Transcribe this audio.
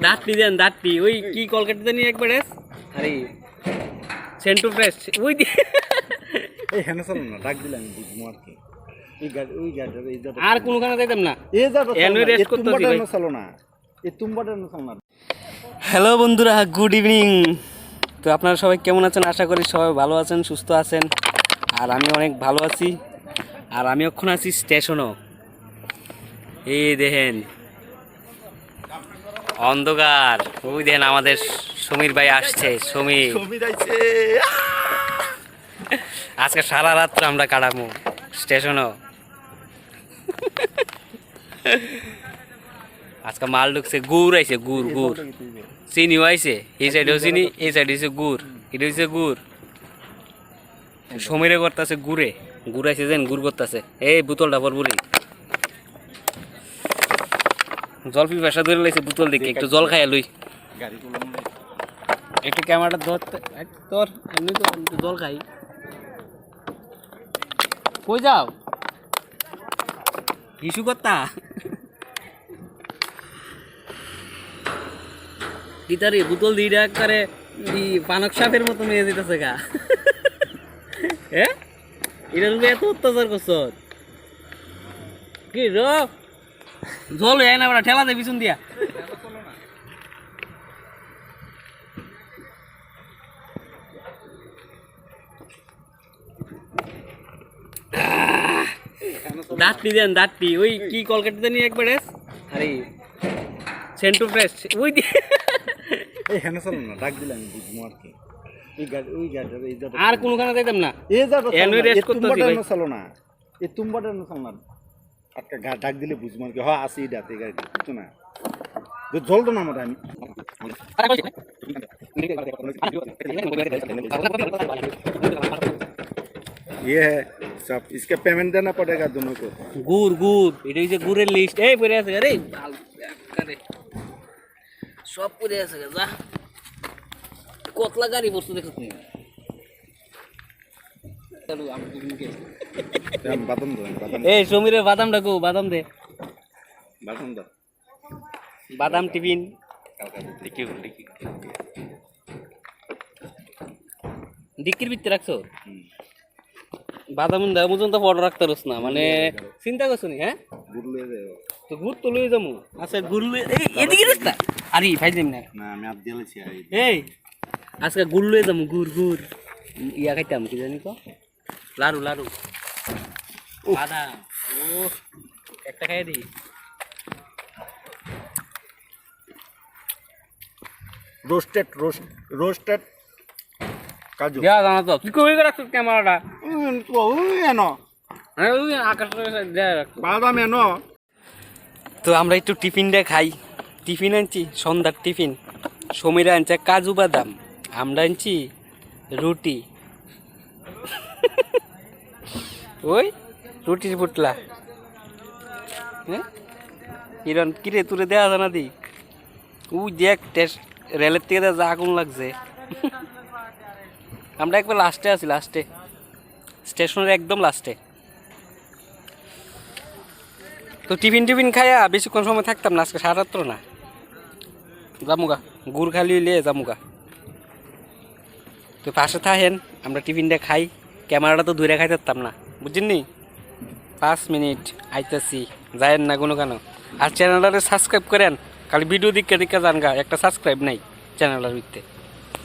দাঁতটি দেন দাঁতটি ওই কি কলকাতা নিয়ে একবারে আরে সেন্টু ফ্রেশ ওই এই হেন চলো না ডাক দিলাম বুঝবো আর কি এই গাড়ি ওই গাড়ি এই যাবে আর কোনখানে যাইতাম না এই যাবে এনে রেস্ট করতেছি ভাই চলো না এই তুমবাটা না চলো না। হ্যালো বন্ধুরা, গুড ইভিনিং। তো আপনারা সবাই কেমন আছেন? আশা করি সবাই ভালো আছেন, সুস্থ আছেন। আর আমি অনেক ভালো আছি। আর আমি এখন আছি স্টেশনও। এই দেখেন অন্ধকার, ওই দেখেন আমাদের সমীর ভাই আসছে। সমীর আজকে সারা রাত্র আমরা কাটাবো স্টেশনও। আজকে মাল ঢুকছে, গুড় আইছে, গুড় গুড় চিনিও আইছে। এই সাইডেও চিনি, এই সাইডে হচ্ছে গুড়। এটা হচ্ছে গুড়। সমীরে করতেছে গুড়ে, গুড় আইছে যেন গুড় করতেছে। এই বোতলটা পরবরি জল পিপাসা ধরে লাইছে, বোতল দেখে একটু জল খাইয়া লই। একটু ক্যামেরাটা ধরতে তোর এমনি তো একটু জল খাই। কই যাও ইস্যু করতা গীতারে বোতল দিয়ে করে পানক সাপের মতো মেয়ে যেতেছে গা। হ্যাঁ এটা এত অত্যাচার করছ কি র জল হয় না, ঠেলা দেয় পিছন দিয়া। দাঁতটি দেন দাঁতটি ওই কি কলকাতা নিয়ে একবারে আরে সেন্টু ফ্রেশ ওই এই হেন চলো না ডাক দিলাম বুঝবো আর কি এই গাড়ি ওই গাড়ি এই যাবে আর কোনখানে যাইতাম না। এই যাবে এনে রেস্ট করতেছি ভাই। চলো না এই তুমবাটা না চলো না একটা ডাক দিলে বুঝবো আর কি। হ্যাঁ আসি ডাতে গাড়ি বুঝছো না জল তো না আমার আমি ये है सब इसका पेमेंट देना पड़ेगा दोनों को। গুড় গুড় এটা হচ্ছে গুড়ের লিস্ট। এই পড়ে আছে আরে সব পড়ে আছে যা কতলা গাড়ি বস্তু দেখো তুমি। बादाम दो बादाम এই সমীরের বাদামটা কো, বাদাম দে, बादाम दो বাদাম টিফিন। ডিক্কির ভিতরে রাখছো বাদাম দেওয়া পর্যন্ত ফটো রাখতে পারছ না, মানে চিন্তা করছো নি? হ্যাঁ गुड़ ले दे তো গুড় তো লয়ে যাবো। আচ্ছা গুড় লয়ে এই এদিকে রাস্তা আরে ভাই দেম না। ना मैं आप दिले छी आई এই আজকে গুড় লয়ে যাবো, গুড় গুড় ইয়া খাইতাম কি জানি তো, লাড়ু লাড়ু বাদাম। ও একটা খাইয়ে দিই। रोस्टेड काजू দেওয়া জানা তো কি করে রাখছো ক্যামেরাটা? तो एनो হ্যাঁ ওই আকাশের দেওয়া রাখছো। बादाम एनो তো আমরা একটু টিফিনটা খাই। টিফিন আনছি সন্ধ্যার টিফিন। সমীরা আনছে কাজু বাদাম, আমরা আনছি রুটি। ওই রুটির পুটলা। হ্যাঁ কিরণ কিরে তুলে দেওয়া জানা দিক ওই দেখ রেলের থেকে যা আগুন লাগছে। আমরা একবার লাস্টে আছি, লাস্টে স্টেশনের একদম লাস্টে। তো টিফিন খাইয়া বেশিক্ষণ সময় থাকতাম না, আজকে সারা রাত্র না জামুগা, গুড় খালি লিয়ে জামুগা। তো পাশে থাকেন, আমরা টিফিনটা খাই। ক্যামেরাটা তো দূরে খাই থাকতাম না, বুঝছেন নি? 5 মিনিট আইতেছি, যায়েন না কোনো কেন। আর চ্যানেলটারে সাবস্ক্রাইব করেন, খালি ভিডিও দিকে জানগা, একটা সাবস্ক্রাইব নাই চ্যানেলের ভিতরে।